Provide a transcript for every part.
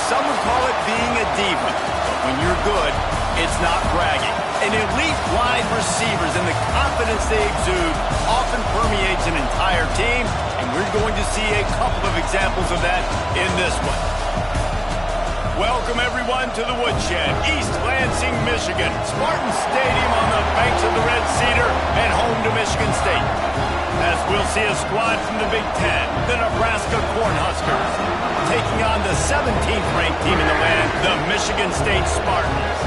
some would call it being a diva. But when you're good, it's not bragging. An elite wide receivers and the confidence they exude often permeates an entire team, and we're going to see a couple of examples of that in this one. Welcome, everyone, to the Woodshed, East Lansing, Michigan. Spartan Stadium on the banks of the Red Cedar and home to Michigan State. As we'll see a squad from the Big Ten, the Nebraska Cornhuskers, taking on the 17th-ranked team in the land, the Michigan State Spartans.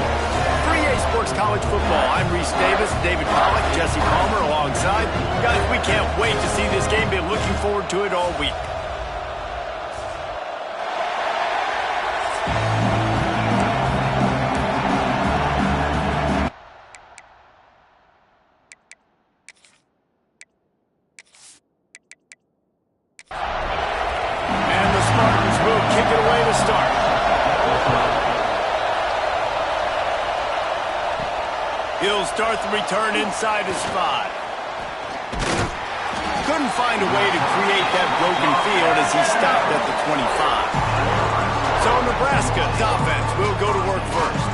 For EA Sports College Football, I'm Reese Davis, David Pollack, Jesse Palmer alongside. Guys, we can't wait to see this game. Been looking forward to it all week. He'll start the return inside his 5. Couldn't find a way to create that broken field as he stopped at the 25. So Nebraska's offense will go to work first.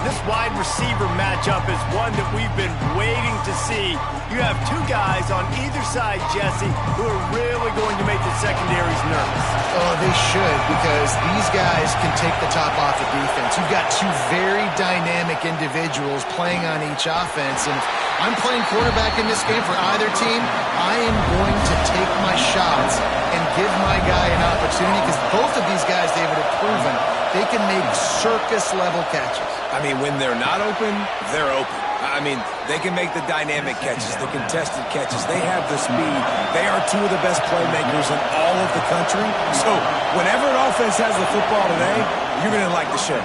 This wide receiver matchup is one that we've been waiting to see. You have two guys on either side, Jesse, who are really going to make the secondaries nervous. Oh, they should, because these guys can take the top off the defense. You've got two very dynamic individuals playing on each offense, and if I'm playing quarterback in this game for either team, I am going to take my shots and give my guy an opportunity, because both of these guys, David, have proven they can make circus-level catches. I mean, when they're not open, they're open. I mean, they can make the dynamic catches, the contested catches. They have the speed. They are two of the best playmakers in all of the country. So whenever an offense has the football today, you're going to like the show.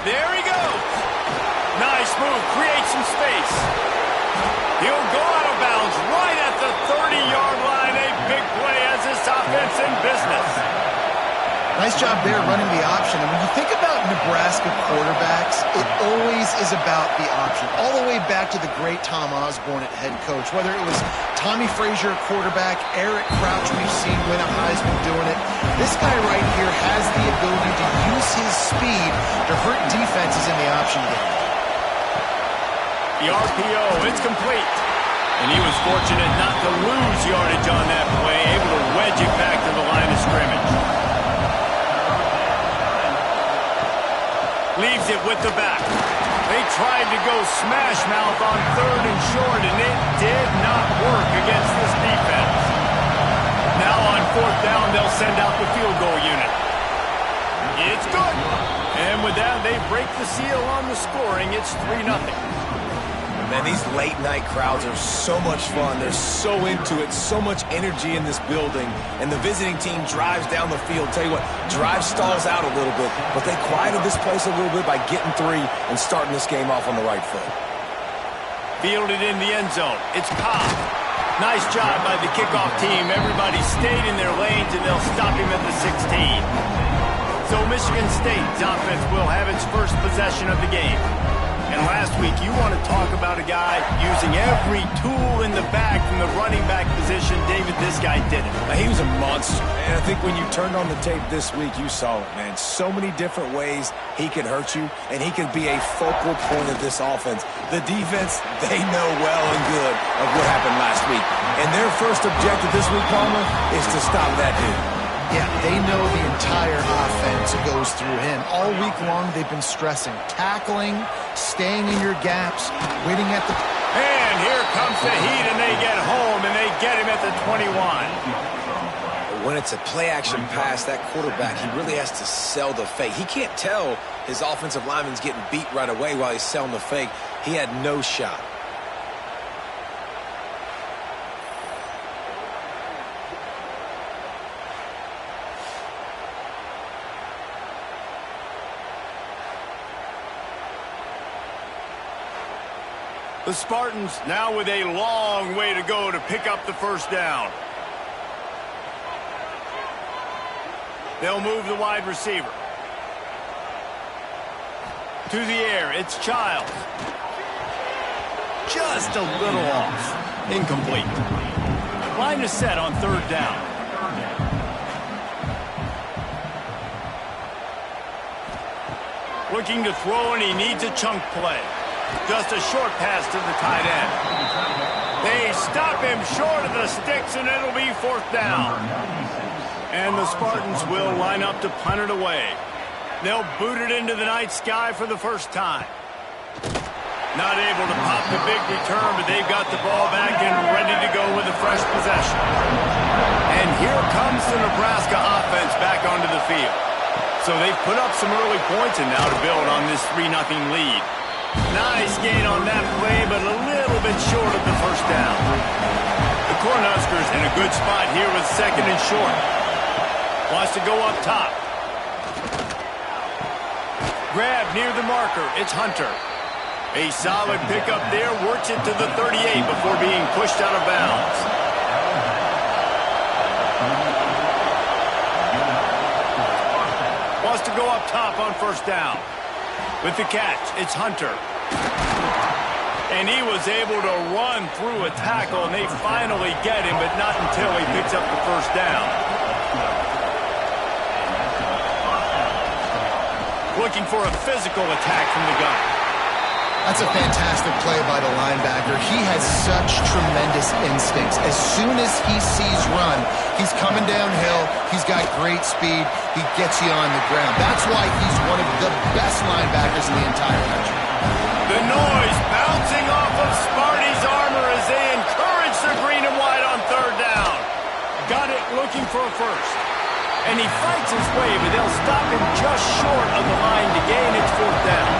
There he goes. Nice move. Create some space. He'll go out of bounds right at the 30-yard line. A big play as this offense in business. Nice job there running the option. And when you think about Nebraska quarterbacks, it always is about the option. All the way back to the great Tom Osborne at head coach. Whether it was Tommy Frazier at quarterback, Eric Crouch, we've seen win a Heisman doing it. This guy right here has the ability to use his speed to hurt defenses in the option game. The RPO, it's complete. And he was fortunate not to lose yardage on that play, able to wedge it back to the line of scrimmage. Leaves it with the back. They tried to go smash mouth on 3rd and short, and it did not work against this defense. Now on 4th down, they'll send out the field goal unit. It's good. And with that, they break the seal on the scoring. It's 3-0. Man, these late-night crowds are so much fun. They're so into it, so much energy in this building. And the visiting team drives down the field. Tell you what, drive stalls out a little bit, but they quieted this place a little bit by getting 3 and starting this game off on the right foot. Fielded in the end zone. It's Cobb. Nice job by the kickoff team. Everybody stayed in their lanes, and they'll stop him at the 16. So Michigan State's offense will have its first possession of the game. And last week, you want to talk about a guy using every tool in the bag from the running back position. David, this guy did it. He was a monster. And I think when you turned on the tape this week, you saw it, man. So many different ways he could hurt you, and he could be a focal point of this offense. The defense, they know well and good of what happened last week. And their first objective this week, Palmer, is to stop that dude. Yeah, they know the entire offense goes through him. All week long, they've been stressing tackling, staying in your gaps, waiting at the... And here comes the heat, and they get home, and they get him at the 21. When it's a play-action pass, that quarterback, he really has to sell the fake. He can't tell his offensive lineman's getting beat right away while he's selling the fake. He had no shot. The Spartans now with a long way to go to pick up the first down. They'll move the wide receiver. To the air, it's Childs. Just a little off. Incomplete. Line is set on 3rd down. Looking to throw, and he needs a chunk play. Just a short pass to the tight end. They stop him short of the sticks, and it'll be 4th down. And the Spartans will line up to punt it away. They'll boot it into the night sky for the first time. Not able to pop the big return, but they've got the ball back and ready to go with a fresh possession. And here comes the Nebraska offense back onto the field. So they've put up some early points and now to build on this 3-0 lead. Nice gain on that play, but a little bit short of the first down. The Cornhuskers in a good spot here with 2nd and short. Wants to go up top. Grab near the marker. It's Hunter. A solid pickup there. Works it to the 38 before being pushed out of bounds. Wants to go up top on 1st down. With the catch, it's Hunter. And he was able to run through a tackle, and they finally get him, but not until he picks up the 1st down. Looking for a physical attack from the gun. That's a fantastic play by the linebacker. He has such tremendous instincts. As soon as he sees run, he's coming downhill. He's got great speed. He gets you on the ground. That's why he's one of the best linebackers in the entire country. The noise bouncing off of Sparty's armor as they encourage the green and white on 3rd down. Got it looking for a first. And he fights his way, but they'll stop him just short of the line to gain its 4th down.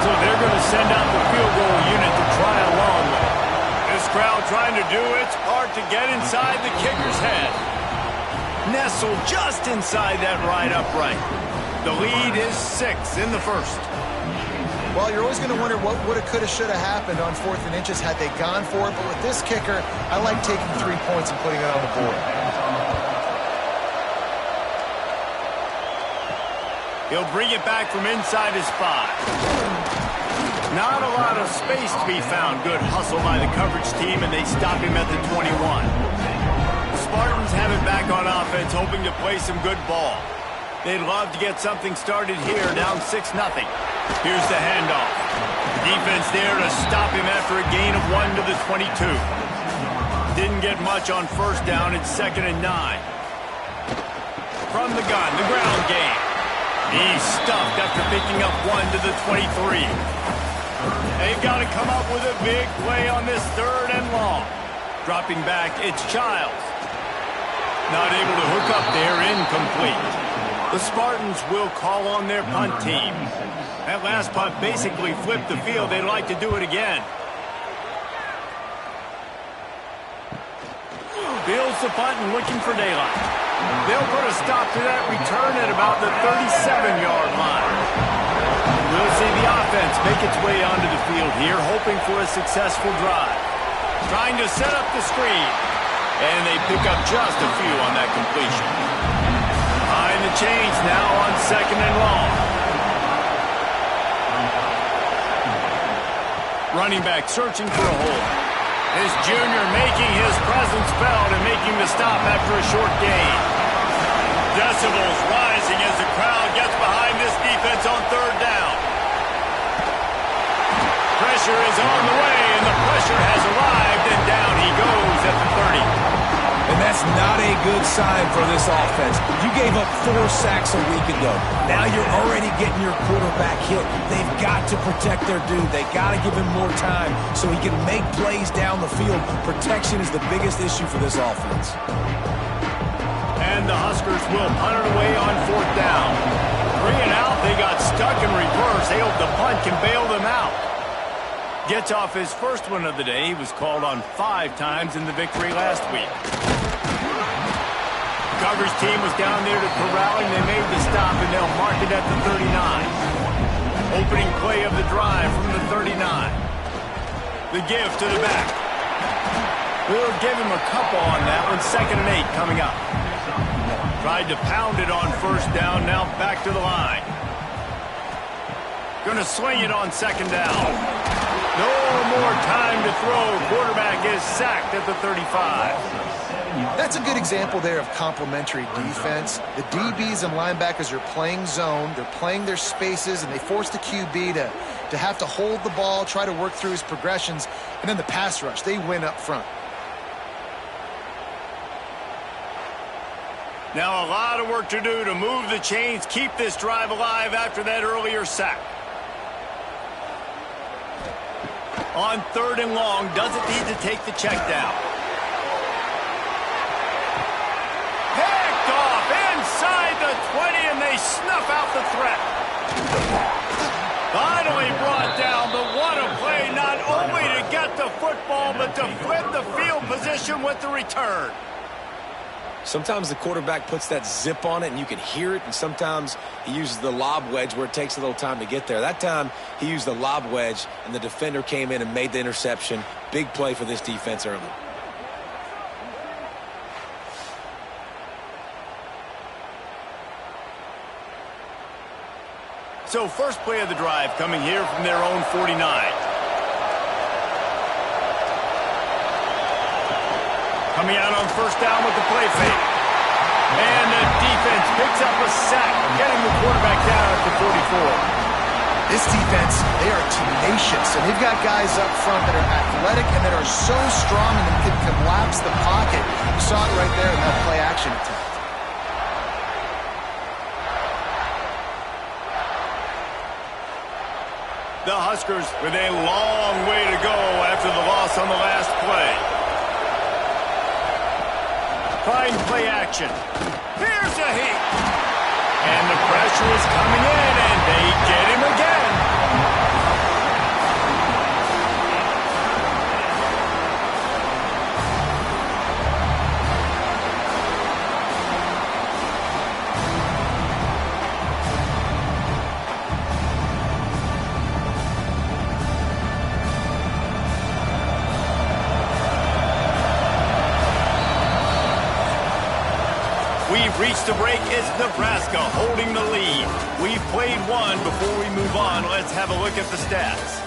So they're going to send out the field goal unit to try along with it. This crowd trying to do its part to get inside the kicker's head. Nestled just inside that right upright. The lead is 6 in the 1st. Well, you're always going to wonder what woulda, coulda, shoulda happened on 4th and inches had they gone for it. But with this kicker, I like taking 3 points and putting it on the board. He'll bring it back from inside his 5. Not a lot of space to be found. Good hustle by the coverage team, and they stop him at the 21. The Spartans have it back on offense, hoping to play some good ball. They'd love to get something started here, down 6-0. Here's the handoff. Defense there to stop him after a gain of 1 to the 22. Didn't get much on 1st down. It's 2nd and 9. From the gun, the ground game. He's stuffed after picking up 1 to the 23. They've got to come up with a big play on this 3rd and long. Dropping back, it's Childs. Not able to hook up there, incomplete. The Spartans will call on their punt team. That last punt basically flipped the field. They'd like to do it again. Builds the punt and looking for daylight. They'll put a stop to that return at about the 37-yard line. We'll see the offense make its way onto the field here, hoping for a successful drive. Trying to set up the screen. And they pick up just a few on that completion. Behind the chains now on 2nd and long. Running back searching for a hole. This junior making his presence felt and making the stop after a short gain. Decibels rising as the crowd gets behind this defense on 3rd down. Pressure is on the way, and the pressure has arrived, and down he goes at the 30. And that's not a good sign for this offense. You gave up 4 sacks a week ago. Now you're already getting your quarterback hit. They've got to protect their dude. They got to give him more time so he can make plays down the field. Protection is the biggest issue for this offense. And the Huskers will punt it away on 4th down. 3 and out, they got stuck in reverse. They hope the punt can bail them out. Gets off his first one of the day. He was called on 5 times in the victory last week. Coverage team was down there to corral him. They made the stop, and they'll mark it at the 39. Opening play of the drive from the 39. The give to the back. We'll give him a couple on that one. 2nd and 8 coming up. Tried to pound it on 1st down. Now back to the line. Going to swing it on 2nd down. No more time to throw. Quarterback is sacked at the 35. That's a good example there of complementary defense. The DBs and linebackers are playing zone, they're playing their spaces, and they force the QB to have to hold the ball, try to work through his progressions, and then the pass rush, they win up front. Now a lot of work to do to move the chains, keep this drive alive after that earlier sack. On 3rd and long, doesn't need to take the check down. Picked off inside the 20, and they snuff out the threat. Finally brought down, but what a play, not only to get the football, but to flip the field position with the return. Sometimes the quarterback puts that zip on it and you can hear it, and sometimes he uses the lob wedge where it takes a little time to get there. That time he used the lob wedge and the defender came in and made the interception. Big play for this defense early. So first play of the drive coming here from their own 49. Coming out on 1st down with the play fake. And the defense picks up a sack, getting the quarterback down at the 44. This defense, they are tenacious, and they've got guys up front that are athletic and that are so strong and that can collapse the pocket. You saw it right there in that play action attempt. The Huskers with a long way to go after the loss on the last play. Fine play action. Here's a heat. And the pressure is coming in, and they get him again. We've reached the break. It's Nebraska holding the lead. We've played one. Before we move on, let's have a look at the stats.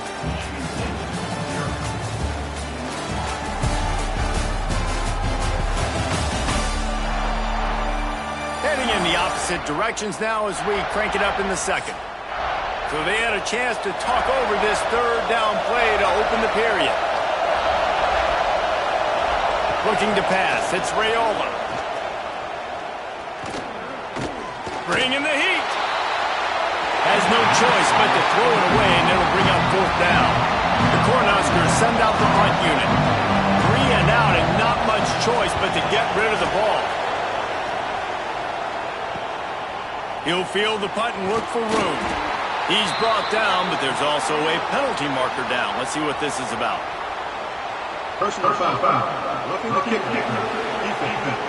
Heading in the opposite directions now as we crank it up in the second. So they had a chance to talk over this 3rd down play to open the period. Looking to pass. It's Raiola. Bringing the heat. Has no choice but to throw it away, and it'll bring up 4th down. The Cornhuskers send out the punt unit. 3 and out, and not much choice but to get rid of the ball. He'll field the punt and look for room. He's brought down, but there's also a penalty marker down. Let's see what this is about. Personal foul. Looking to kick. Defense.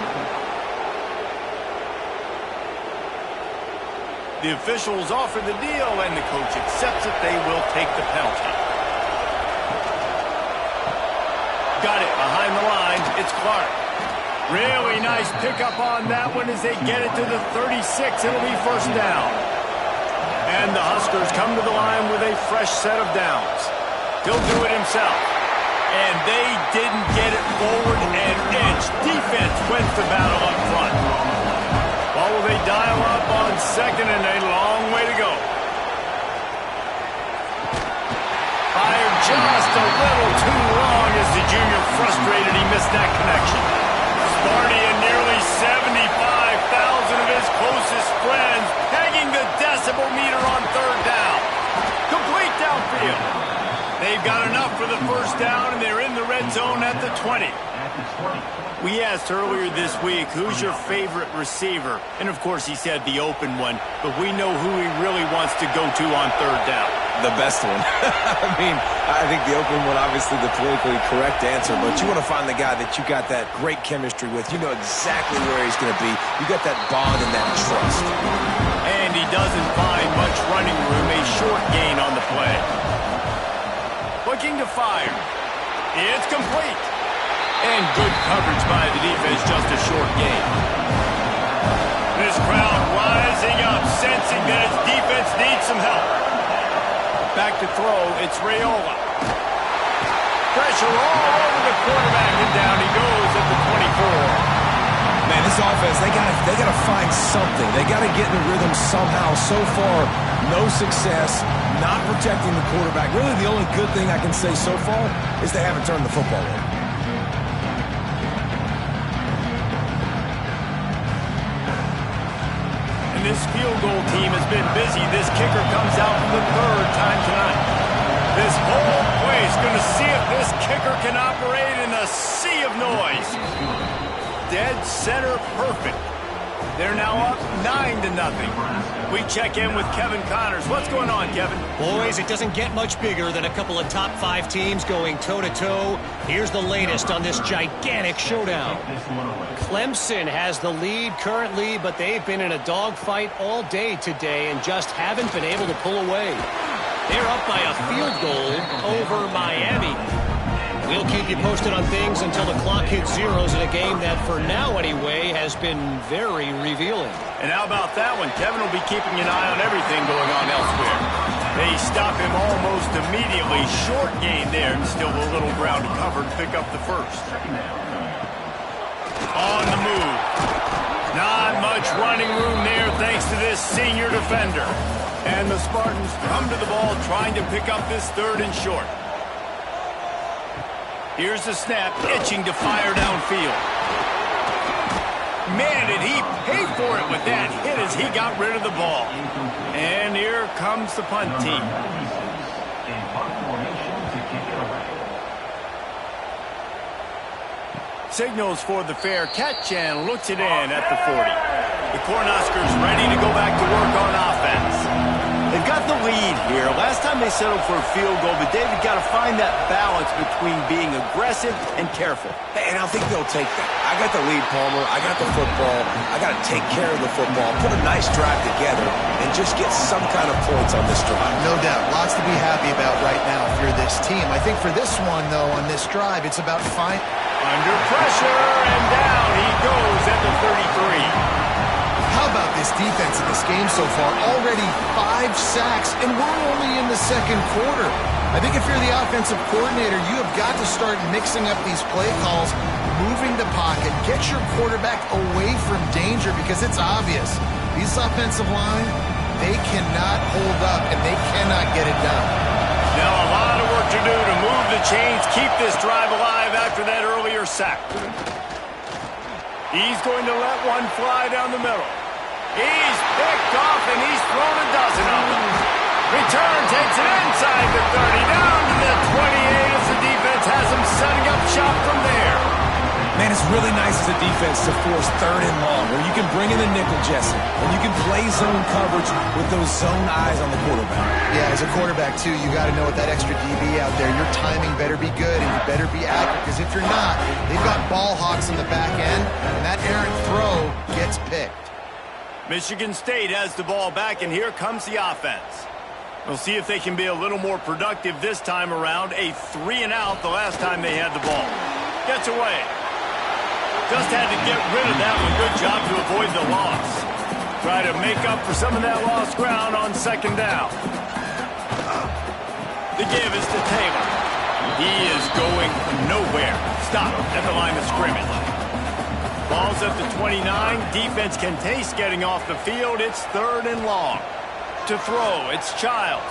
The officials offer the deal, and the coach accepts it. They will take the penalty. Got it behind the line. It's Clark. Really nice pickup on that one as they get it to the 36. It'll be 1st down. And the Huskers come to the line with a fresh set of downs. He'll do it himself. And they didn't get it forward an inch. Defense wins the battle up front. Well, will they dial up on 2nd and a long way to go? Fired just a little too long as the junior frustrated. He missed that connection. Sparty and nearly 75,000 of his closest friends pegging the decibel meter on 3rd down. Complete downfield. They've got enough for the 1st down, and they're in the red zone at the 20. We asked earlier this week, who's your favorite receiver? And, of course, he said the open one, but we know who he really wants to go to on 3rd down. The best one. I think the open one, obviously the politically correct answer, but you want to find the guy that you got that great chemistry with. You know exactly where he's going to be. You got that bond and that trust. And he doesn't find much running room, a short gain on the play. Looking to fire. It's complete. And good coverage by the defense, just a short gain. This crowd rising up, sensing that its defense needs some help. Back to throw, it's Raiola. Pressure all over the quarterback, and down he goes at the 24. Man, this offense, they gotta find something. They gotta get in the rhythm somehow. So far, no success, not protecting the quarterback. Really, the only good thing I can say so far is they haven't turned the football over. And this field goal team has been busy. This kicker comes out for the third time tonight. This whole place going to see if this kicker can operate in a sea of noise. Dead center perfect. They're now up 9-0. We check in with Kevin Connors. What's going on, Kevin? Boys, it doesn't get much bigger than a couple of top 5 teams going toe-to-toe. Here's the latest on this gigantic showdown. Clemson has the lead currently, but they've been in a dogfight all day today and just haven't been able to pull away. They're up by a field goal over Miami. We'll keep you posted on things until the clock hits zeros in a game that, for now anyway, has been very revealing. And how about that one? Kevin will be keeping an eye on everything going on elsewhere. They stop him almost immediately. Short gain there, and still a little ground to cover to pick up the first. On the move. Not much running room there thanks to this senior defender. And the Spartans come to the ball trying to pick up this third and short. Here's the snap, itching to fire downfield. Man, did he pay for it with that hit as he got rid of the ball. And here comes the punt team. Signals for the fair catch and looks it in at the 40. The Cornhuskers ready to go back to work on offense. They've got the lead here. Last time they settled for a field goal, but David got to find that balance between being aggressive and careful. And I think they'll take that. I got the lead, Palmer. I got the football. I got to take care of the football, put a nice drive together, and just get some kind of points on this drive. No doubt. Lots to be happy about right now if you're this team. I think for this one, though, on this drive, it's about finding... Under pressure, and down he goes at the 33. How about this defense in this game so far? Already 5 sacks, and we're only in the second quarter. I think if you're the offensive coordinator, you have got to start mixing up these play calls, moving the pocket, get your quarterback away from danger, because it's obvious. These offensive line, they cannot hold up, and they cannot get it done. Now a lot of work to do to move the chains, keep this drive alive after that earlier sack. He's going to let one fly down the middle. He's picked off, and he's thrown a dozen of them. Return takes it inside the 30, down to the 28 as the defense has him setting up shop from there. Man, it's really nice as a defense to force third and long, where you can bring in the nickel, Jesse, and you can play zone coverage with those zone eyes on the quarterback. Yeah, as a quarterback, too, you got to know with that extra DB out there, your timing better be good and you better be accurate, because if you're not, they've got ball hawks on the back end, and that errant throw gets picked. Michigan State has the ball back, and here comes the offense. We'll see if they can be a little more productive this time around. A 3-and-out the last time they had the ball. Gets away. Just had to get rid of that one. Good job to avoid the loss. Try to make up for some of that lost ground on second down. The give is to Taylor. He is going nowhere. Stop at the line of scrimmage. Ball's at the 29. Defense can taste getting off the field. It's third and long. To throw, it's Childs.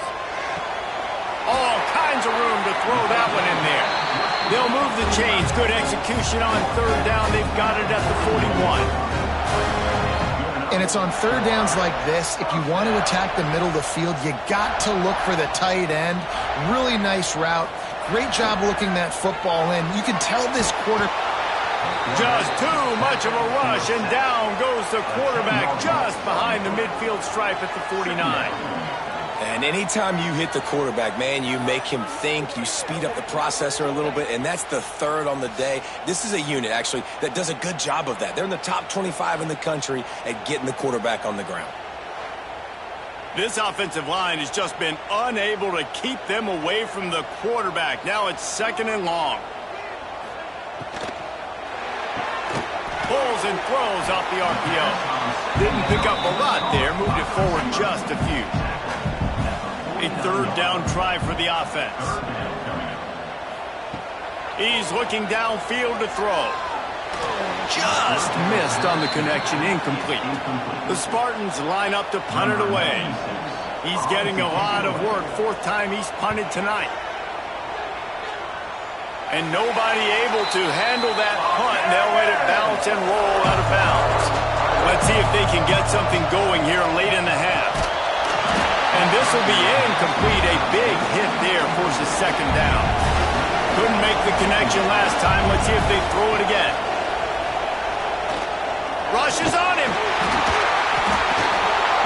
All kinds of room to throw that one in there. They'll move the chains. Good execution on third down. They've got it at the 41. And it's on third downs like this, if you want to attack the middle of the field, you got to look for the tight end. Really nice route. Great job looking that football in. You can tell this quarter... Just too much of a rush, and down goes the quarterback just behind the midfield stripe at the 49. And anytime you hit the quarterback, man, you make him think, you speed up the processor a little bit, and that's the third on the day. This is a unit, actually, that does a good job of that. They're in the top 25 in the country at getting the quarterback on the ground. This offensive line has just been unable to keep them away from the quarterback. Now it's second and long. Pulls and throws off the RPO. Didn't pick up a lot there, moved it forward just a few. A third down try for the offense. He's looking downfield to throw. Just missed on the connection, incomplete. The Spartans line up to punt it away. He's getting a lot of work, fourth time he's punted tonight. And nobody able to handle that punt. They'll let it bounce and roll out of bounds. Let's see if they can get something going here late in the half. And this will be incomplete. A big hit there forces second down. Couldn't make the connection last time. Let's see if they throw it again. Rushes on him.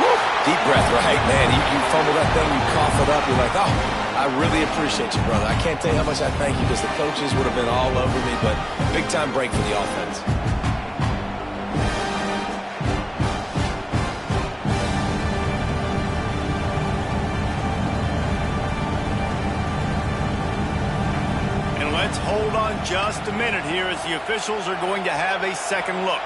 Woo. Deep breath, right? Man, you fumble that thing, you cough it up. You're like, oh, I really appreciate you, brother. I can't tell you how much I thank you because the coaches would have been all over me, but big-time break for the offense. Let's hold on just a minute here as the officials are going to have a second look.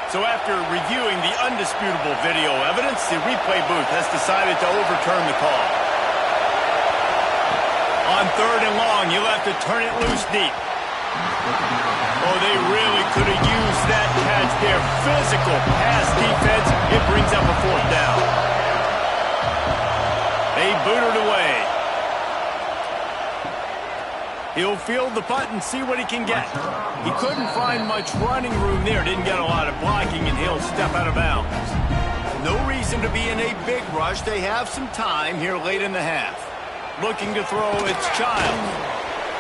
So after reviewing the undisputable video evidence, the replay booth has decided to overturn the call. On third and long, you'll have to turn it loose deep. Oh, they really could have used that catch there. Physical pass defense. It brings up a fourth down. They boot it away. He'll field the punt and see what he can get. He couldn't find much running room there. Didn't get a lot of blocking, and he'll step out of bounds. No reason to be in a big rush. They have some time here late in the half. Looking to throw, it's Childs.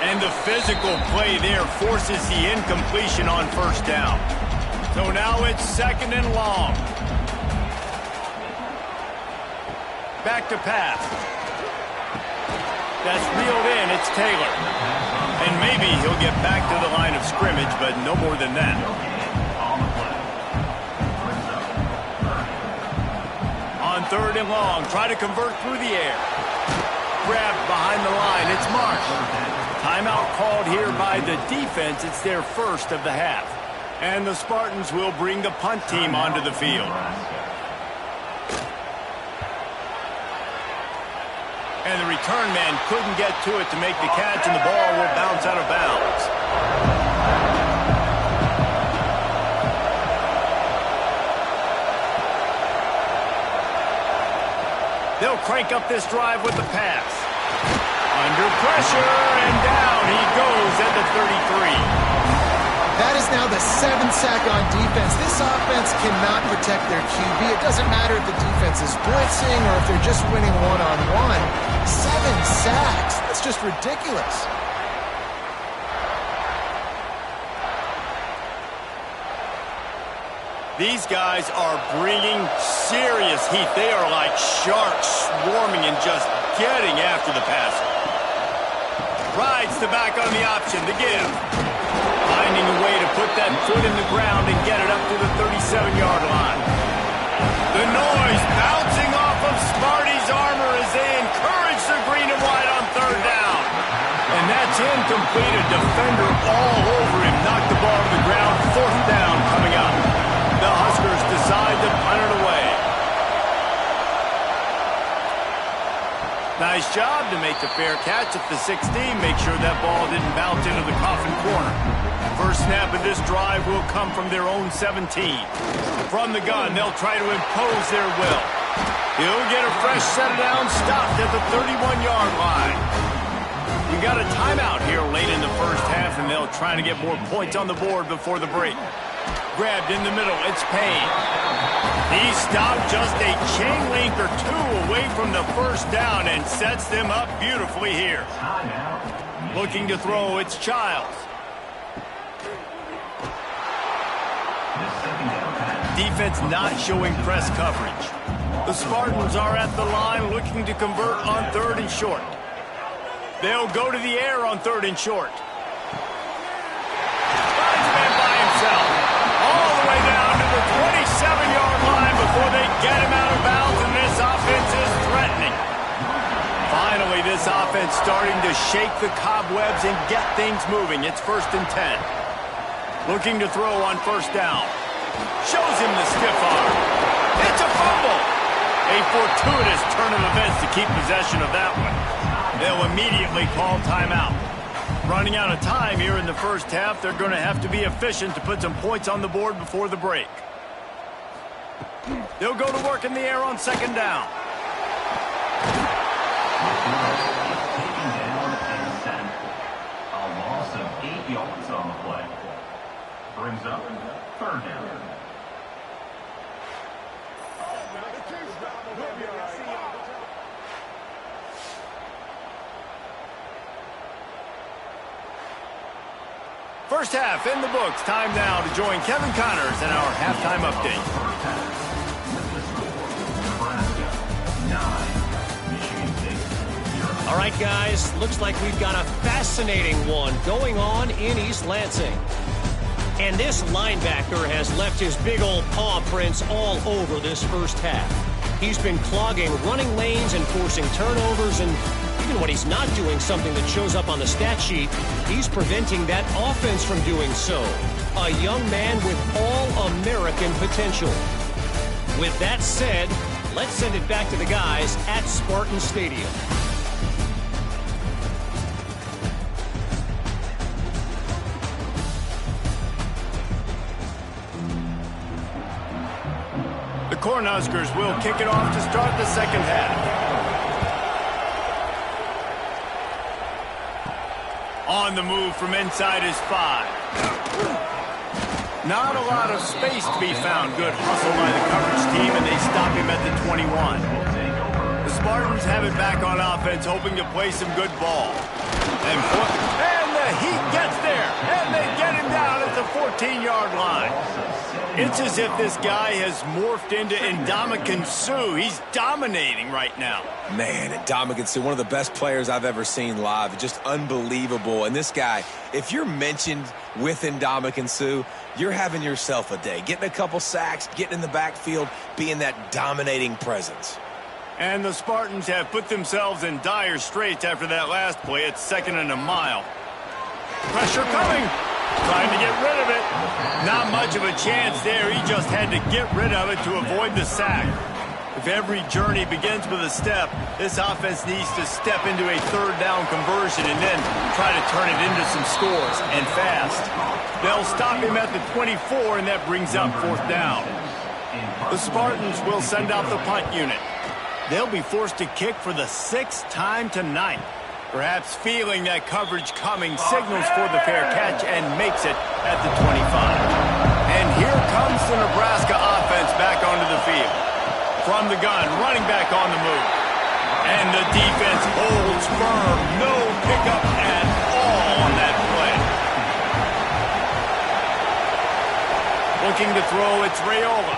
And the physical play there forces the incompletion on first down. So now it's second and long. Back to pass. That's reeled in, it's Taylor. And maybe he'll get back to the line of scrimmage, but no more than that. On third and long, try to convert through the air. Grabbed behind the line. It's Marsh. Timeout called here by the defense. It's their first of the half. And the Spartans will bring the punt team onto the field. And the return man couldn't get to it to make the catch, and the ball will bounce out of bounds. They'll crank up this drive with the pass. Under pressure, and down he goes at the 33. That is now the 7th sack on defense. This offense cannot protect their QB. It doesn't matter if the defense is blitzing or if they're just winning one-on-one. 7 sacks. That's just ridiculous. These guys are bringing serious heat. They are like sharks swarming and just getting after the passer. Rides the back on the option to give. Finding a way to put that foot in the ground and get it up to the 37-yard line. The noise bouncing off of Sparty's armor as they encourage the green and white on third down. And that's incomplete. A defender all over him. Knocked the ball to the ground. Fourth down coming up. The Huskers decide to punt it away. Nice job to make the fair catch at the 16. Make sure that ball didn't bounce into the coffin corner. First snap of this drive will come from their own 17. From the gun, they'll try to impose their will. He'll get a fresh set down, stopped at the 31-yard line. We got a timeout here late in the first half, and they'll try to get more points on the board before the break. Grabbed in the middle, it's Payne. He stopped just a chain link or two away from the first down and sets them up beautifully here. Looking to throw, it's Childs. Defense not showing press coverage. The Spartans are at the line looking to convert on third and short. They'll go to the air on third and short. Linesman by himself. All the way down to the 27-yard line before they get him out of bounds, and this offense is threatening. Finally, this This offense starting to shake the cobwebs and get things moving. It's 1st and 10. Looking to throw on 1st down. Shows him the stiff arm. It's a fumble. A fortuitous turn of events to keep possession of that one. They'll immediately call timeout. Running out of time here in the first half, they're going to have to be efficient to put some points on the board before the break. They'll go to work in the air on 2nd down. Taken down and sent. A loss of 8 yards on the play. Brings up 3rd down. First half in the books. Time now to join Kevin Connors in our halftime update. Nebraska 9, Michigan State 0. All right, guys, looks like we've got a fascinating one going on in East Lansing. And this linebacker has left his big old paw prints all over this first half. He's been clogging running lanes and forcing turnovers, and even when he's not doing something that shows up on the stat sheet, he's preventing that offense from doing so. A young man with all-American potential. With that said, let's send it back to the guys at Spartan Stadium. The Cornhuskers will kick it off to start the second half. On the move from inside his 5. Not a lot of space to be found. Good hustle by the coverage team, and they stop him at the 21. The Spartans have it back on offense, hoping to play some good ball. And the Heat gets there, and they get him down at the 14-yard line. It's as if this guy has morphed into Ndamukong Suh. He's dominating right now. Man, Ndamukong Suh, one of the best players I've ever seen live. Just unbelievable. And this guy, if you're mentioned with Ndamukong Suh, you're having yourself a day. Getting a couple sacks, getting in the backfield, being that dominating presence. And the Spartans have put themselves in dire straits after that last play. It's 2nd and a mile. Pressure coming. Trying to get rid of it. Not much of a chance there. He just had to get rid of it to avoid the sack. If every journey begins with a step, this offense needs to step into a 3rd down conversion and then try to turn it into some scores, and fast. They'll stop him at the 24, and that brings up 4th down. The Spartans will send out the punt unit. They'll be forced to kick for the 6th time tonight. Perhaps feeling that coverage coming, signals for the fair catch and makes it at the 25. And here comes the Nebraska offense back onto the field. From the gun, running back on the move. And the defense holds firm. No pickup at all on that play. Looking to throw, it's Raiola.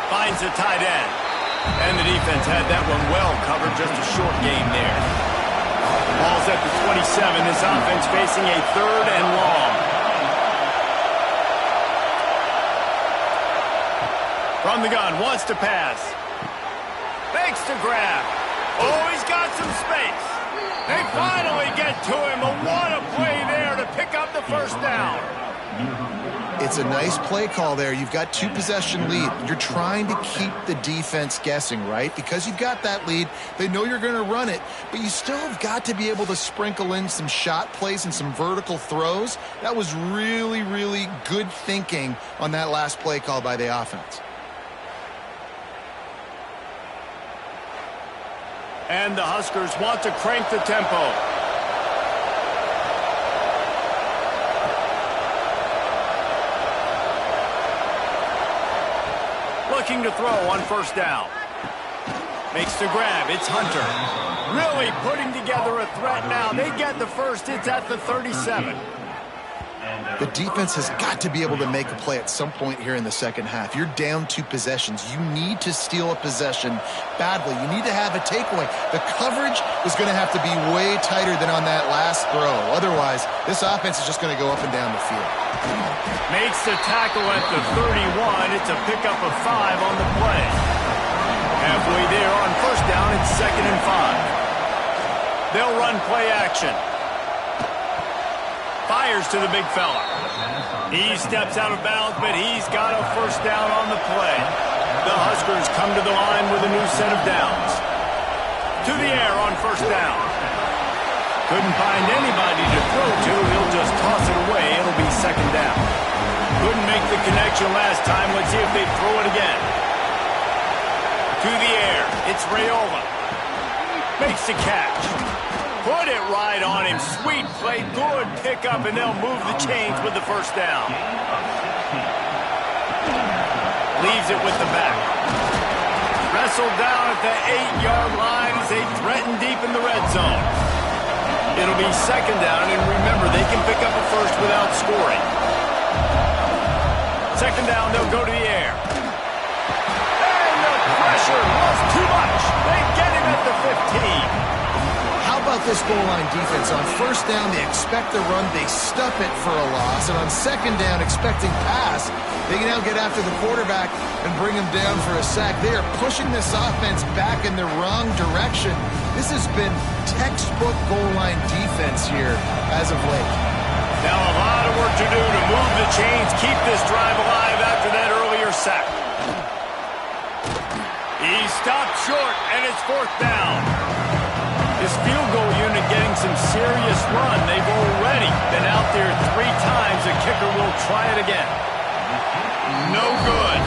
Finds the tight end. And the defense had that one well covered, just a short game there. Ball's at the 27. This offense facing a 3rd and long. From the gun, wants to pass. Fakes to grab. Oh, he's got some space. They finally get to him. What a play there to pick up the 1st down. It's a nice play call there. You've got 2-possession lead. You're trying to keep the defense guessing, right? Because you've got that lead, they know you're going to run it, but you still have got to be able to sprinkle in some shot plays and some vertical throws. That was really, really good thinking on that last play call by the offense. And the Huskers want to crank the tempo. Looking to throw on 1st down. Makes the grab. It's Hunter. Really putting together a threat now. They get the 1st. It's at the 37. The defense has got to be able to make a play at some point here in the second half. You're down 2 possessions. You need to steal a possession badly. You need to have a takeaway. The coverage is going to have to be way tighter than on that last throw. Otherwise, this offense is just going to go up and down the field. Makes the tackle at the 31. It's a pickup of 5 on the play. Halfway there on 1st down, it's 2nd and 5. They'll run play action. Fires to the big fella. He steps out of bounds, but he's got a first down on the play. The Huskers come to the line with a new set of downs. To the air on first down. Couldn't find anybody to throw to. He'll just toss it away. It'll be second down. Couldn't make the connection last time. Let's see if they throw it again. To the air. It's Raiola. Makes the catch. Put it right on him. Sweet play. Good pickup, and they'll move the chains with the first down. Leaves it with the back. Wrestled down at the 8-yard line as they threaten deep in the red zone. It'll be second down, and remember, they can pick up a first without scoring. Second down, they'll go to the air. And the pressure was too much. They get him at the 15. How about this goal line defense? On first down, they expect the run. They stuff it for a loss. And on second down, expecting pass, they can now get after the quarterback and bring him down for a sack. They are pushing this offense back in the wrong direction. This has been textbook goal line defense here as of late. Now a lot of work to do to move the chains, keep this drive alive after that earlier sack. He stopped short, and it's fourth down. This field goal unit getting some serious run. They've already been out there 3 times. The kicker will try it again. No good.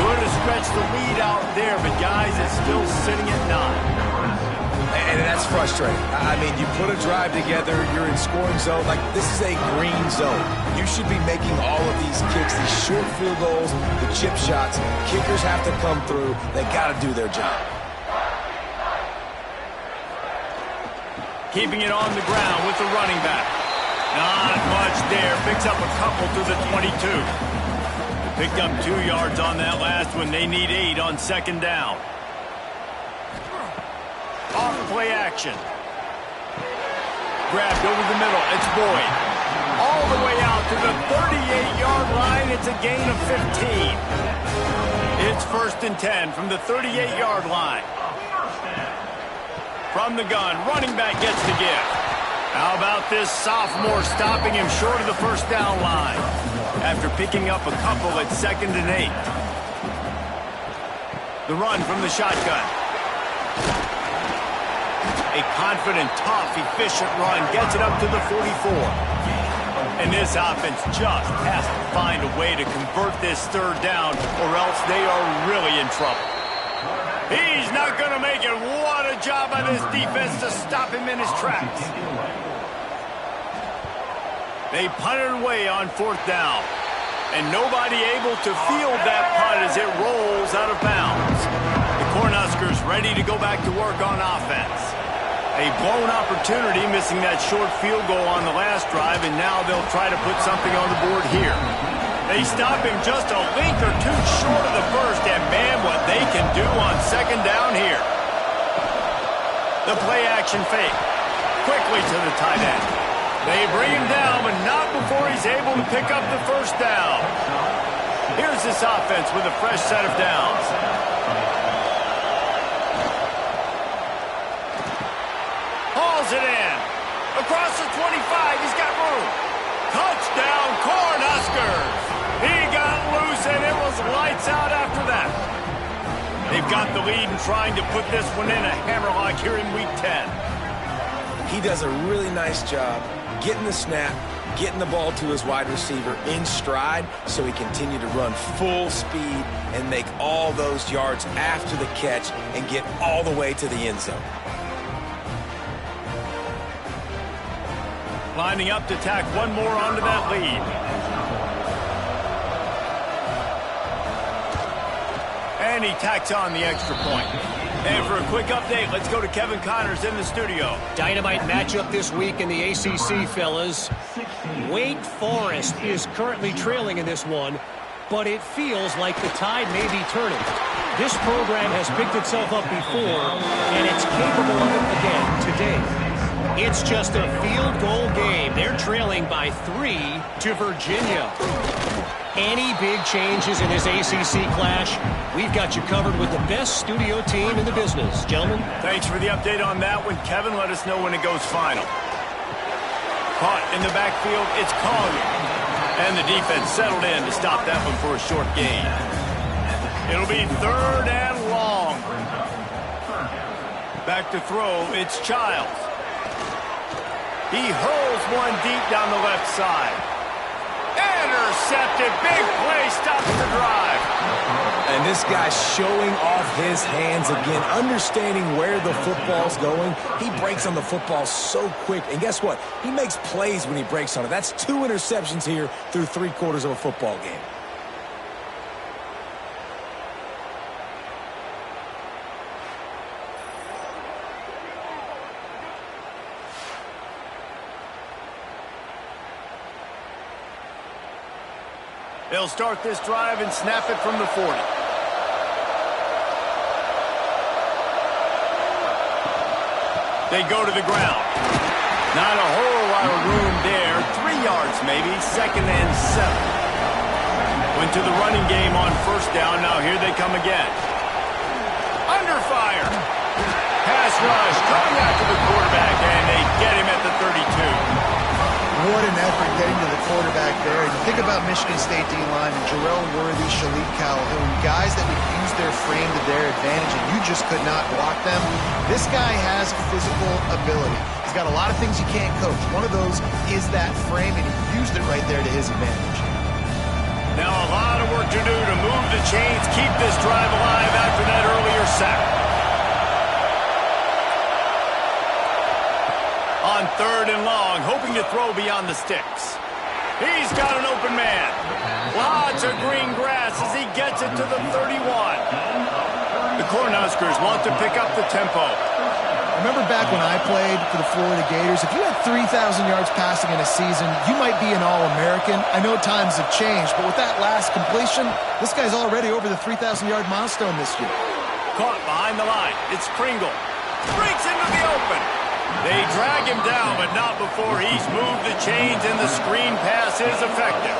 Good to stretch the lead out there, but guys, it's still sitting at 9. And that's frustrating. I mean, you put a drive together, you're in scoring zone. Like, this is a green zone. You should be making all of these kicks, these short field goals, the chip shots. Kickers have to come through. They got to do their job. Keeping it on the ground with the running back. Not much there. Picks up a couple to the 22. They picked up 2 yards on that last one. They need 8 on second down. Off play action. Grabbed over the middle. It's Boyd. All the way out to the 38-yard line. It's a gain of 15. It's first and 10 from the 38-yard line. From the gun, running back gets the give. How about this sophomore stopping him short of the first down line after picking up a couple at second and 8. The run from the shotgun. A confident, tough, efficient run gets it up to the 44. And this offense just has to find a way to convert this third down, or else they are really in trouble. He's not going to make it. What a job by this defense to stop him in his tracks. They punted away on fourth down. And nobody able to field that punt as it rolls out of bounds. The Cornhuskers ready to go back to work on offense. A blown opportunity, missing that short field goal on the last drive, and now they'll try to put something on the board here. They stop him just a length or two short of the first, and man, what they can do on second down here. The play action fake. Quickly to the tight end. They bring him down, but not before he's able to pick up the first down. Here's this offense with a fresh set of downs. Hauls it in. Across the 25, he's got room. Touchdown, Cornhuskers. He got loose, and it was lights out after that. They've got the lead and trying to put this one in a hammerlock here in Week 10. He does a really nice job getting the snap, getting the ball to his wide receiver in stride so he continue to run full speed and make all those yards after the catch and get all the way to the end zone. Lining up to tack one more onto that lead. And he tacks on the extra point. And for a quick update, let's go to Kevin Connors in the studio. Dynamite matchup this week in the ACC, fellas. Wake Forest is currently trailing in this one, but it feels like the tide may be turning. This program has picked itself up before, and it's capable of it again today. It's just a field goal game. They're trailing by 3 to Virginia. Any big changes in this ACC clash, we've got you covered with the best studio team in the business. Gentlemen. Thanks for the update on that one, Kevin. Let us know when it goes final. Caught in the backfield, it's Collier. And the defense settled in to stop that one for a short gain. It'll be 3rd and long. Back to throw, it's Childs. He hurls one deep down the left side. Intercepted, big play, stops the drive. And this guy's showing off his hands again, understanding where the football's going. He breaks on the football so quick. And guess what? He makes plays when he breaks on it. That's 2 interceptions here through 3/4 of a football game. They'll start this drive and snap it from the 40. They go to the ground. Not a whole lot of room there. 3 yards maybe. 2nd and 7. Went to the running game on 1st down. Now here they come again. Under fire. Pass rush. Coming after the quarterback, and they get him at the 32. What an effort getting to the quarterback there. And you think about Michigan State D-line and Jarrell Worthy, Shalik Calhoun, guys that would use their frame to their advantage, and you just could not block them. This guy has physical ability. He's got a lot of things you can't coach. One of those is that frame, and he used it right there to his advantage. Now a lot of work to do to move the chains, keep this drive alive after that earlier sack. On 3rd and long, hoping to throw beyond the sticks. He's got an open man. Lots of green grass as he gets it to the 31. The Cornhuskers want to pick up the tempo. Remember back when I played for the Florida Gators, if you had 3,000 yards passing in a season, you might be an All-American. I know times have changed, but with that last completion, this guy's already over the 3,000-yard milestone this year. Caught behind the line. It's Pringle. Breaks into the open. They drag him down, but not before he's moved the chains, and the screen pass is effective.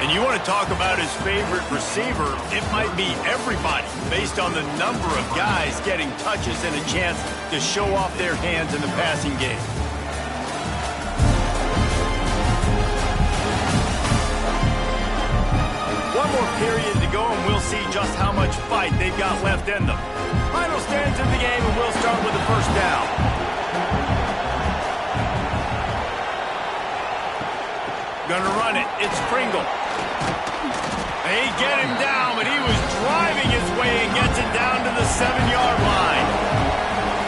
And you want to talk about his favorite receiver, it might be everybody, based on the number of guys getting touches and a chance to show off their hands in the passing game. One more period to go, and we'll see just how much fight they've got left in them. Final stands of the game, and we'll start with the 1st down. Gonna run it. It's Pringle. They get him down, but he was driving his way and gets it down to the 7-yard line.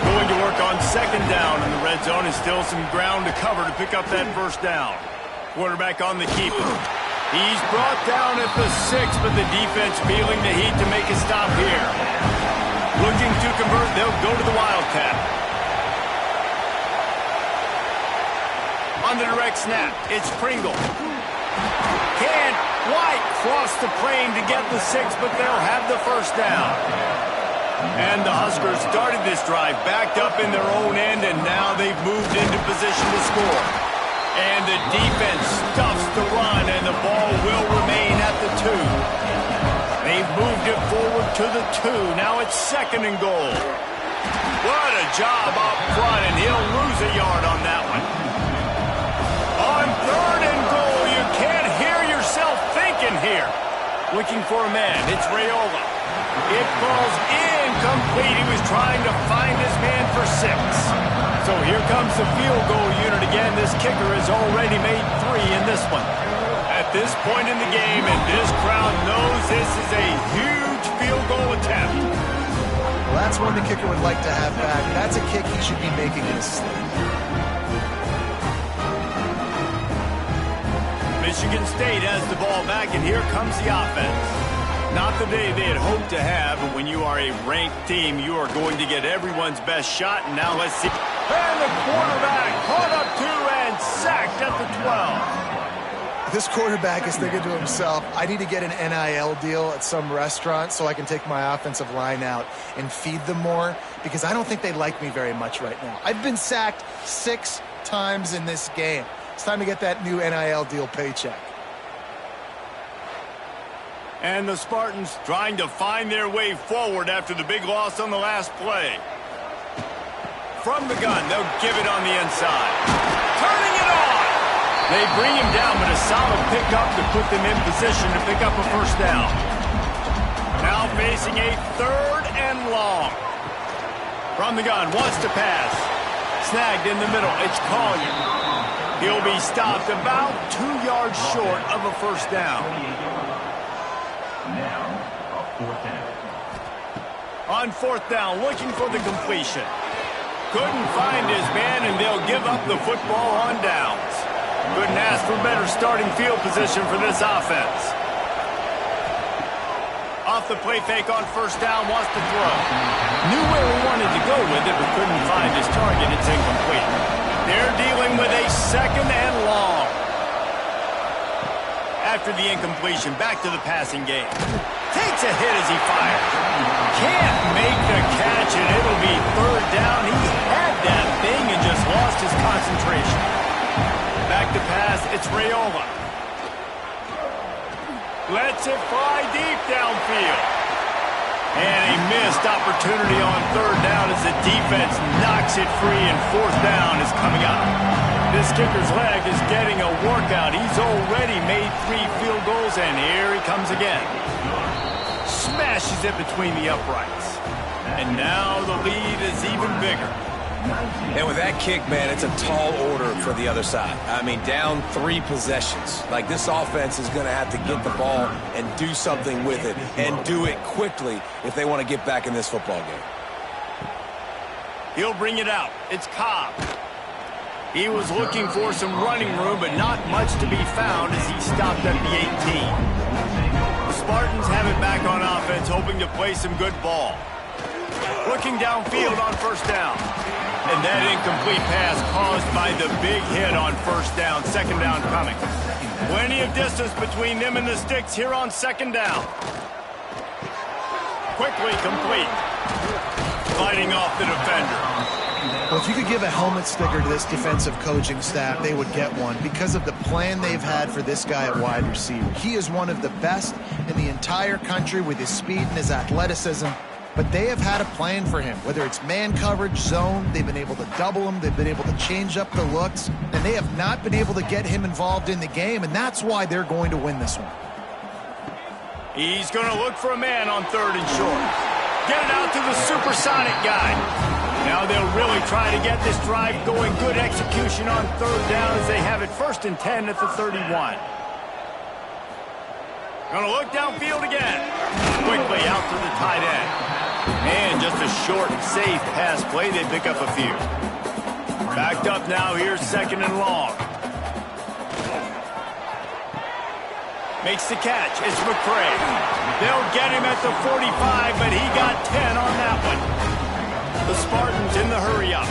Going to work on 2nd down in the red zone, and still some ground to cover to pick up that 1st down. Quarterback on the keeper. He's brought down at the 6, but the defense feeling the heat to make a stop here. Looking to convert, they'll go to the Wildcat. On the direct snap, it's Pringle. Can't quite cross the plane to get the 6, but they'll have the 1st down. And the Huskers started this drive backed up in their own end, and now they've moved into position to score. And the defense stuffs the run, and the ball will remain at the 2. They've moved it forward to the 2. Now it's 2nd and goal. What a job up front, and he'll lose a yard on that one. On 3rd and goal, you can't hear yourself thinking here. Looking for a man, it's Raiola. It falls incomplete. He was trying to find his man for 6. So here comes the field goal unit again. This kicker has already made 3 in this one. At this point in the game, and this crowd knows this is a huge field goal attempt. Well, that's one the kicker would like to have back. That's a kick he should be making in his sleep. Michigan State has the ball back, and here comes the offense. Not the day they had hoped to have, but when you are a ranked team, you are going to get everyone's best shot. And now let's see. And the quarterback caught up 2 and sacked at the 12. This quarterback is thinking to himself, I need to get an NIL deal at some restaurant so I can take my offensive line out and feed them more, because I don't think they like me very much right now. I've been sacked 6 times in this game. It's time to get that new NIL deal paycheck. And the Spartans trying to find their way forward after the big loss on the last play. From the gun, they'll give it on the inside. Turning it on! They bring him down, but a solid pickup to put them in position to pick up a first down. Now facing a 3rd and long. From the gun, wants to pass. Snagged in the middle, it's Collier. He'll be stopped about 2 yards short of a first down. Now, a 4th down. On 4th down, looking for the completion. Couldn't find his man, and they'll give up the football on downs. Couldn't ask for better starting field position for this offense. Off the play fake on 1st down, wants to throw. Knew where he wanted to go with it, but couldn't find his target. It's incomplete. They're dealing with a 2nd and long. After the incompletion, back to the passing game. Takes a hit as he fires. Can't make the catch, and it'll be 3rd down. He had that thing and just lost his concentration. Back to pass, it's Raiola. Lets it fly deep downfield. And a missed opportunity on 3rd down as the defense knocks it free, and 4th down is coming up. This kicker's leg is getting a workout. He's already made 3 field goals, and here he comes again. Smashes it between the uprights. And now the lead is even bigger. And with that kick, man, it's a tall order for the other side. I mean, down 3 possessions. Like, this offense is going to have to get the ball and do something with it, and do it quickly if they want to get back in this football game. He'll bring it out. It's Cobb. He was looking for some running room, but not much to be found as he stopped at the 18. The Spartans have it back on offense, hoping to play some good ball. Looking downfield on 1st down. And that incomplete pass caused by the big hit on 1st down. 2nd down coming. Plenty of distance between them and the sticks here on 2nd down. Quickly complete. Fighting off the defender. Well, if you could give a helmet sticker to this defensive coaching staff, they would get one because of the plan they've had for this guy at wide receiver. He is one of the best in the entire country with his speed and his athleticism. But they have had a plan for him, whether it's man coverage, zone, they've been able to double him, they've been able to change up the looks, and they have not been able to get him involved in the game, and that's why they're going to win this one. He's going to look for a man on 3rd and short. Get it out to the supersonic guy. Now they'll really try to get this drive going. Good execution on 3rd down as they have it 1st and 10 at the 31. Going to look downfield again. Quickly out to the tight end. And just a short, safe pass play. They pick up a few. Backed up now. Here's 2nd and long. Makes the catch. It's McCray. They'll get him at the 45, but he got 10 on that one. The Spartans in the hurry-up.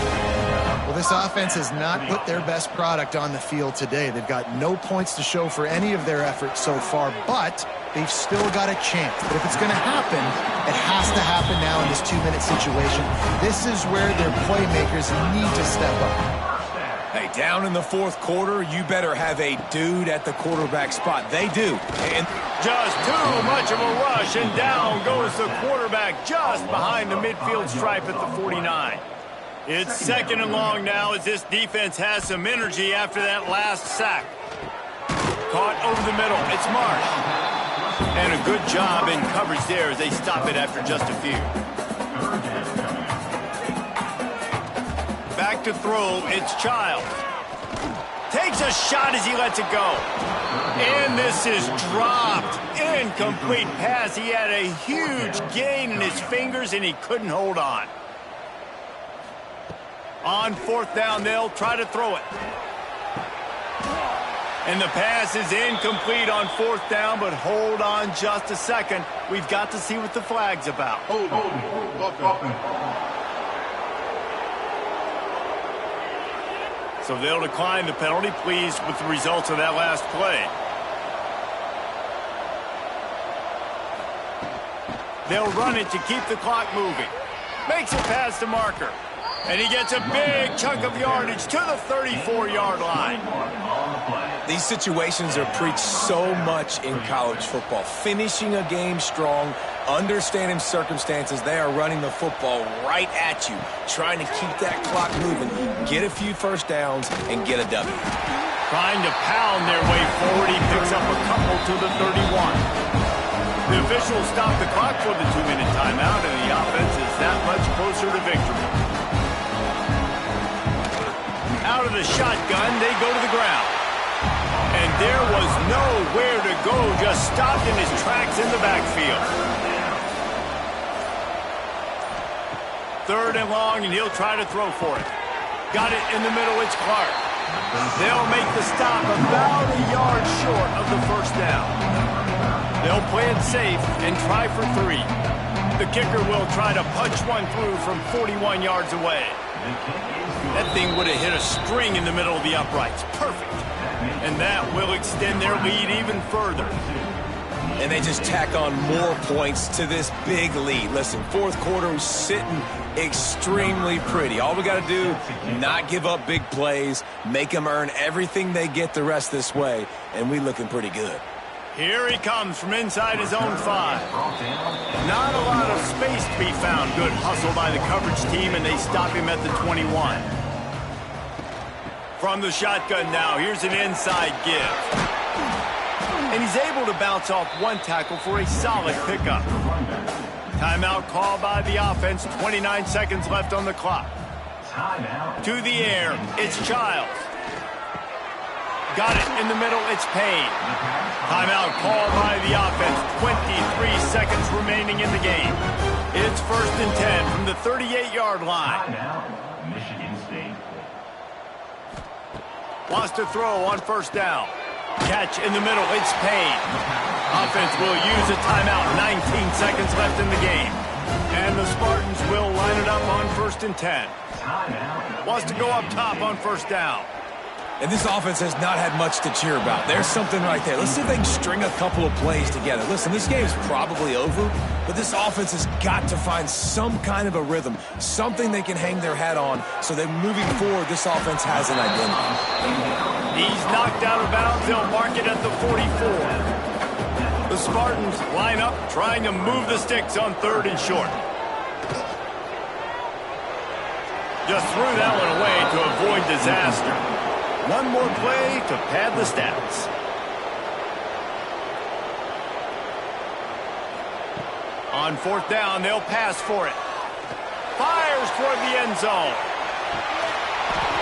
Well, this offense has not put their best product on the field today. They've got no points to show for any of their efforts so far, but they've still got a chance. But if it's going to happen, it has to happen now in this 2-minute situation. This is where their playmakers need to step up. Hey, down in the 4th quarter, you better have a dude at the quarterback spot. They do. And just too much of a rush, and down goes the quarterback just behind the midfield stripe at the 49. It's 2nd and long now as this defense has some energy after that last sack. Caught over the middle. It's Marsh. And a good job in coverage there as they stop it after just a few. Back to throw. It's Childs. Takes a shot as he lets it go. And this is dropped. Incomplete pass. He had a huge gain in his fingers, and he couldn't hold on. On 4th down, they'll try to throw it. And the pass is incomplete on 4th down, but hold on just a second. We've got to see what the flag's about. So they'll decline the penalty, pleased with the results of that last play. They'll run it to keep the clock moving. Makes it past the marker. And he gets a big chunk of yardage to the 34-yard line. These situations are preached so much in college football. Finishing a game strong, understanding circumstances. They are running the football right at you, trying to keep that clock moving, get a few first downs, and get a W. Trying to pound their way forward. He picks up a couple to the 31. The officials stop the clock for the 2-minute timeout, and the offense is that much closer to victory. Out of the shotgun, they go to the ground. And there was nowhere to go, just stopped in his tracks in the backfield. 3rd and long, and he'll try to throw for it. Got it in the middle, it's Clark. They'll make the stop about a yard short of the first down. They'll play it safe and try for 3. The kicker will try to punch one through from 41 yards away. That thing would have hit a string in the middle of the uprights. Perfect. And that will extend their lead even further. And they just tack on more points to this big lead. Listen, 4th quarter was sitting extremely pretty. All we got to do, not give up big plays, make them earn everything they get the rest this way, and we looking pretty good. Here he comes from inside his own 5. Not a lot of space to be found. Good hustle by the coverage team, and they stop him at the 21. From the shotgun now, here's an inside give. And he's able to bounce off one tackle for a solid pickup. Timeout called by the offense. 29 seconds left on the clock. To the air, it's Childs. Got it in the middle, it's Payne. Timeout called by the offense. 23 seconds remaining in the game. It's 1st and 10 from the 38-yard line. Michigan State. Wants to throw on 1st down. Catch in the middle, it's Payne. Offense will use a timeout. 19 seconds left in the game. And the Spartans will line it up on 1st and 10. Wants to go up top on 1st down. And this offense has not had much to cheer about. There's something right there. Let's see if they can string a couple of plays together. Listen, this game's probably over, but this offense has got to find some kind of a rhythm, something they can hang their hat on so that moving forward, this offense has an identity. He's knocked out of bounds. They'll mark it at the 44. The Spartans line up, trying to move the sticks on 3rd and short. Just threw that one away to avoid disaster. One more play to pad the stats. On 4th down, they'll pass for it. Fires toward the end zone.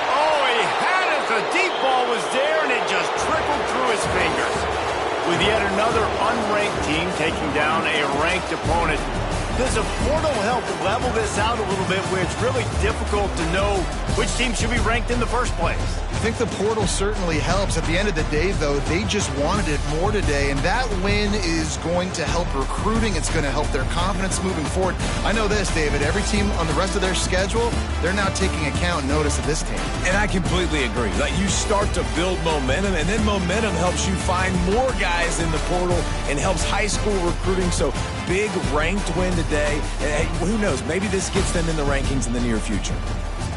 Oh, he had it. The deep ball was there, and it just trickled through his fingers. With yet another unranked team taking down a ranked opponent, does a portal help level this out a little bit where it's really difficult to know which team should be ranked in the first place? I think the portal certainly helps. At the end of the day, though, they just wanted it more today, and that win is going to help recruiting. It's going to help their confidence moving forward. I know this, David, every team on the rest of their schedule, they're now taking account and notice of this team. And I completely agree. Like, you start to build momentum, and then momentum helps you find more guys in the portal and helps high school recruiting. So big ranked win today. And who knows, maybe this gets them in the rankings in the near future.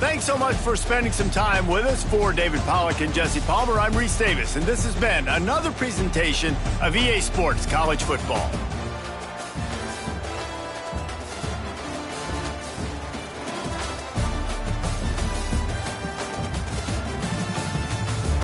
Thanks so much for spending some time with us. For David Pollack and Jesse Palmer, I'm Reese Davis, and this has been another presentation of EA Sports College Football.